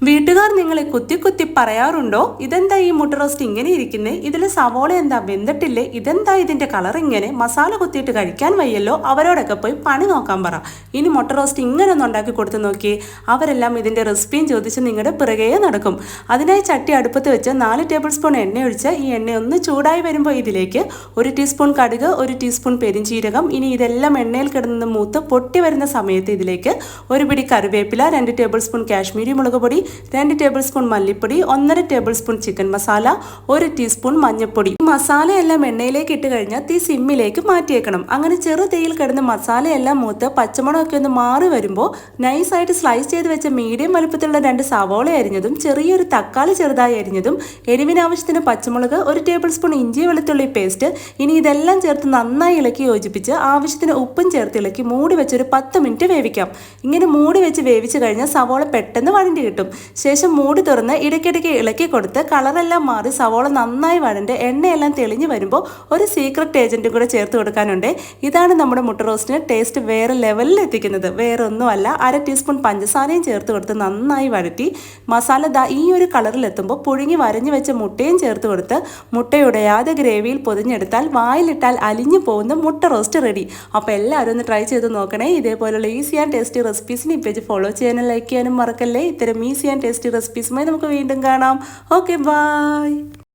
വീട്ടുകാർ നിങ്ങളെ കുത്തി കുത്തി പറയാറുണ്ടോ, ഇതെന്താ ഈ മുട്ട റോസ്റ്റ് ഇങ്ങനെ ഇരിക്കുന്നേ, ഇതിൽ സവോള എന്താ വെന്തിട്ടില്ലേ, ഇതെന്താ ഇതിന്റെ കളർ ഇങ്ങനെ, മസാല കുത്തിയിട്ട് കഴിക്കാൻ വയ്യല്ലോ, അവരോടൊക്കെ പോയി പണി നോക്കാൻ പറ. ഇനി മുട്ട റോസ്റ്റ് ഇങ്ങനെ ഒന്ന് ഉണ്ടാക്കി കൊടുത്തു നോക്കി. അവരെല്ലാം ഇതിന്റെ റെസിപ്പിയും ചോദിച്ച് നിങ്ങളുടെ പിറകെ നടക്കും. അതിനായി ചട്ടി അടുപ്പത്ത് വെച്ച് 4 ടേബിൾ സ്പൂൺ എണ്ണ ഒഴിച്ച് ഈ എണ്ണ ഒന്ന് ചൂടായി വരുമ്പോൾ ഇതിലേക്ക് 1 ടീസ്പൂൺ കടുക്, 1 ടീസ്പൂൺ പെരിഞ്ചീരകം, ഇനി ഇതെല്ലാം എണ്ണയിൽ കിടന്ന് മൂത്ത് പൊട്ടി വരുന്ന സമയത്ത് ഇതിലേക്ക് 1 പിടി കറിവേപ്പില, 2 ടേബിൾ സ്പൂൺ കാശ്മീരി മുളക് പൊടി, 2 ടേബിൾ സ്പൂൺ മല്ലിപ്പൊടി, 1.5 table spoon chicken masala, 1 teaspoon മഞ്ഞൾപ്പൊടി. മസാലയെല്ലാം എണ്ണയിലേക്ക് ഇട്ട് കഴിഞ്ഞാൽ തീ സിമ്മിലേക്ക് മാറ്റിയേക്കണം. അങ്ങനെ ചെറു തീയിൽ കിടന്ന് മസാലയെല്ലാം മൂത്ത് പച്ചമുളകൊക്കെ ഒന്ന് മാറി വരുമ്പോൾ നൈസായിട്ട് സ്ലൈസ് ചെയ്ത് വെച്ച മീഡിയം വലുപ്പത്തിലുള്ള 2 സവോള അരിഞ്ഞതും, ചെറിയൊരു തക്കാളി ചെറുതായി അരിഞ്ഞതും, എരിവിനാവശ്യത്തിന് പച്ചമുളക്, 1 ടേബിൾ സ്പൂൺ ഇഞ്ചി വെളുത്തുള്ളി പേസ്റ്റ്. ഇനി ഇതെല്ലാം ചേർത്ത് നന്നായി ഇളക്കി യോജിപ്പിച്ച് ആവശ്യത്തിന് ഉപ്പും ചേർത്ത് ഇളക്കി മൂടി വെച്ചൊരു 10 മിനിറ്റ് വേവിക്കാം. ഇങ്ങനെ മൂടി വെച്ച് വേവിച്ച് കഴിഞ്ഞാൽ സവോള പെട്ടെന്ന് വഴണ്ടി കിട്ടും. ശേഷം മൂടി തുറന്ന് ഇടയ്ക്കിടയ്ക്ക് ഇളക്കി കൊടുത്ത് കളറെല്ലാം മാറി സവോള നന്നായി വഴണ്ട് എണ്ണയെല്ലാം തെളിഞ്ഞു വരുമ്പോൾ ഒരു സീക്രട്ട് ഏജൻറ്റും കൂടെ ചേർത്ത് കൊടുക്കാനുണ്ട്. ഇതാണ് നമ്മുടെ മുട്ട റോസ്റ്റിന് ടേസ്റ്റ് വേറെ ലെവലിൽ എത്തിക്കുന്നത്. വേറെ ഒന്നുമല്ല, 1/2 ടീസ്പൂൺ പഞ്ചസാരയും ചേർത്ത് കൊടുത്ത് നന്നായി വഴറ്റി മസാല ഈ ഒരു കളറിലെത്തുമ്പോൾ പുഴുങ്ങി വരഞ്ഞു വെച്ച മുട്ടയും ചേർത്ത് കൊടുത്ത് മുട്ടയുടയാതെ ഗ്രേവിയിൽ പൊതിഞ്ഞെടുത്താൽ വായിലിട്ടാൽ അലിഞ്ഞു പോകുന്ന മുട്ട റോസ്റ്റ് റെഡി. അപ്പോൾ എല്ലാവരും ഒന്ന് ട്രൈ ചെയ്ത് നോക്കണേ. ഇതേപോലുള്ള ഈസി ആൻഡ് ടേസ്റ്റി റെസിപ്പീസിന് ഈ പേജ് ഫോളോ ചെയ്യാനും ലൈക്ക് ചെയ്യാനും മറക്കല്ലേ. ഇത്തരം ഈസി ആൻഡ് ടേസ്റ്റി റെസിപ്പീസുമായി നമുക്ക് വീണ്ടും കാണാം. Okay, by.